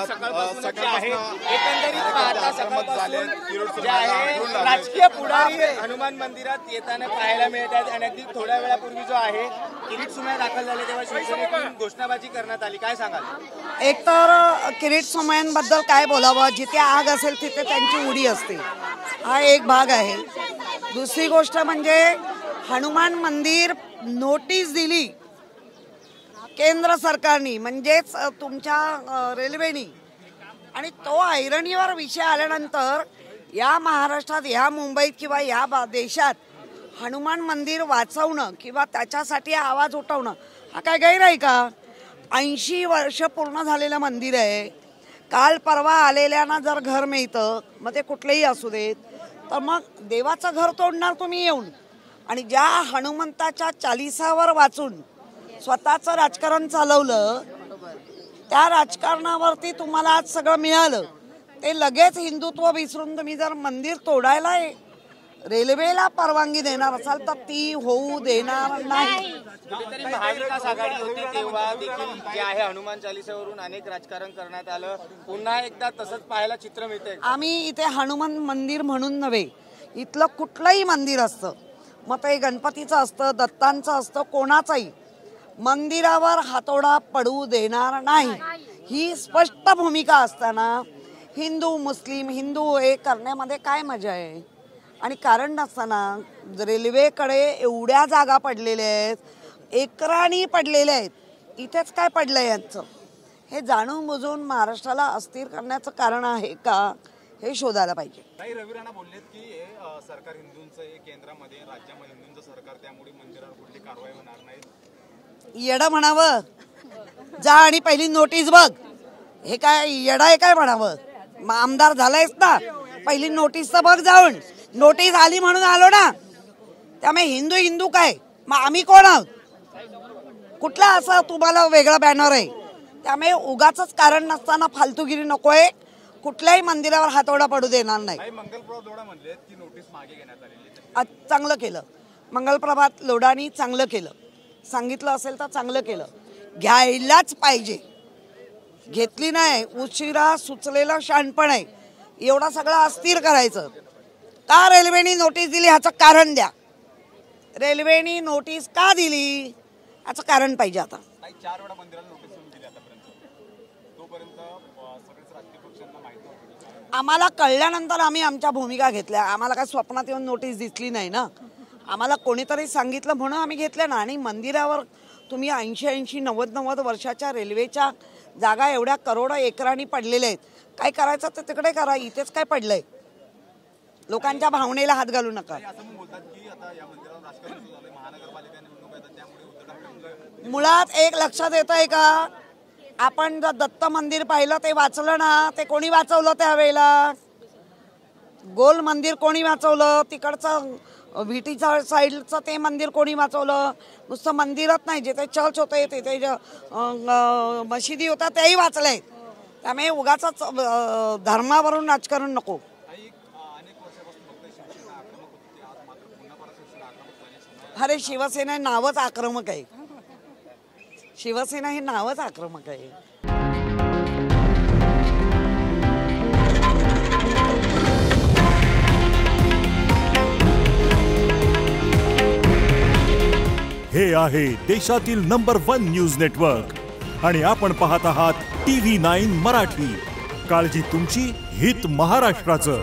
सकाळपासून जे आहे एकंदरीत पाहता सकाळपासून जे आहे राजकीय पुढारी हनुमान मंदिरात येताना पाहायला मिळतात आणि अगदी थोड्या वेळापूर्वी जो आहे किरीट सोमय्या दाखल झाले तेव्हा शिवसेनेकडून घोषणाबाजी करण्यात आली. काय सांगाल? एक तर किरीट सोमय्यांबद्दल काय बोलावं, जिथे आग असेल तिथे त्यांची उडी असते, हा एक भाग आहे. दुसरी गोष्ट म्हणजे हनुमान मंदिर नोटीस दिली केंद्र सरकारनी, म्हणजेच तुमच्या रेल्वेनी, आणि तो ऐरणीवर विषय आल्यानंतर या महाराष्ट्रात, या मुंबईत किंवा या देशात हनुमान मंदिर वाचवणं किंवा त्याच्यासाठी आवाज उठवणं हा काय गैर आहे का? 80 वर्ष पूर्ण झालेलं मंदिर आहे. काल परवा आलेल्यांना जर घर मिळतं, मग ते कुठलेही असू देत, तर मग देवाचं घर तोडणार तुम्ही येऊन? आणि ज्या हनुमंताच्या चालिसावर वाचून स्वतःचं राजकारण चालवलं, त्या राजकारणावरती तुम्हाला आज सगळं मिळालं, ते लगेच हिंदुत्व विसरून तुम्ही जर मंदिर तोडायला रेल्वेला परवानगी देणार असाल तर ती होऊ देणार नाही. कुठेतरी महाविकास आघाडी होती तेव्हा देखील जे आहे हनुमान चालिसावरून अनेक राजकारण करण्यात आलं. पुन्हा एकदा तसंच पाहायला चित्र मिळतंय. आम्ही इथे हनुमान मंदिर म्हणून नव्हे, इथलं कुठलंही मंदिर असतं, मग ते गणपतीचं असतं, दत्तांचं असतं, कोणाचंही मंदिरावर हातोडा पडू देणार नाही, ही स्पष्ट भूमिका असताना हिंदू मुस्लिम हिंदू हे करण्यामध्ये काय मजा आहे? आणि कारण नसताना रेल्वेकडे एवढ्या जागा पडलेल्या आहेत, एकराणी पडलेल्या आहेत, इथेच काय पडलं यांचं? हे जाणून बुजून महाराष्ट्राला अस्थिर करण्याचं कारण आहे का, हे शोधायला पाहिजे. काही रवी राणा बोललेत की सरकार हिंदूंचं आहे केंद्रामध्ये, राज्यामध्ये हिंदूंचं सरकार, त्यामुळे मंदिरावर कुठली कारवाई होणार नाही. येडं म्हणावं, जा आणि पहिली नोटीस बघ. हे काय येडा आहे काय म्हणावं? आमदार झालायस ना, पहिली नोटीस तर बघ जाऊन. नोटीस आली म्हणून आलो ना, त्यामुळे हिंदू हिंदू काय, मग आम्ही कोण आहोत? कुठला असा तुम्हाला वेगळा बॅनर आहे? त्यामुळे उगाच कारण नसताना फालतूगिरी नकोय. कुठल्याही मंदिरावर हातोडा पडू देणार नाही. चांगलं केलं मंगलप्रभात लोढानी, चांगलं केलं. सांगितलं असेल तर चांगलं केलं, घ्यायलाच पाहिजे. घेतली नाही, उशिरा सुचलेलं शहाणपण आहे. एवढा सगळं अस्थिर करायचं का? रेल्वेनी नोटीस दिली ह्याचं कारण द्या. रेल्वेनी नोटीस का दिली ह्याचं कारण पाहिजे. आता 4 वेळा मंदिराला नोटीस दिली आतापर्यंत, तोपर्यंत सगळेच राजकीय पक्षांना माहिती होती. आम्हाला कळल्यानंतर आम्ही आमच्या भूमिका घेतल्या. आम्हाला काय स्वप्नात येऊन नोटीस दिसली नाही ना, आम्हाला कोणीतरी सांगितलं म्हणून आम्ही घेतलं ना. आणि मंदिरावर तुम्ही 80-90 वर्षाच्या रेल्वेच्या जागा एवढ्या करोडो एकरांनी पडलेल्या आहेत. काय करायचं तर तिकडे करा, इथेच काय पडलंय? लोकांच्या भावनेला हात घालू नका. मुळात एक लक्षात येत आहे का, आपण जर दत्त मंदिर पाहिलं ते वाचलं ना, ते कोणी वाचवलं त्यावेळेला? गोल मंदिर कोणी वाचवलं? तिकडचं व्हीटीच्या साईडचं ते मंदिर कोणी वाचवलं? नुसतं मंदिरच नाही, जिथे चर्च होते तिथे मशिदी होता तेही वाचलंय. त्यामुळे उगाच धर्मावरून राजकारण नको. अरे शिवसेना नावच आक्रमक आहे. शिवसेना हे नावच आक्रमक आहे. हे आहे देशातील नंबर 1 न्यूज नेटवर्क आणि आपण पाहत आहात TV9 मराठी. काळजी तुमची, हित महाराष्ट्राचं.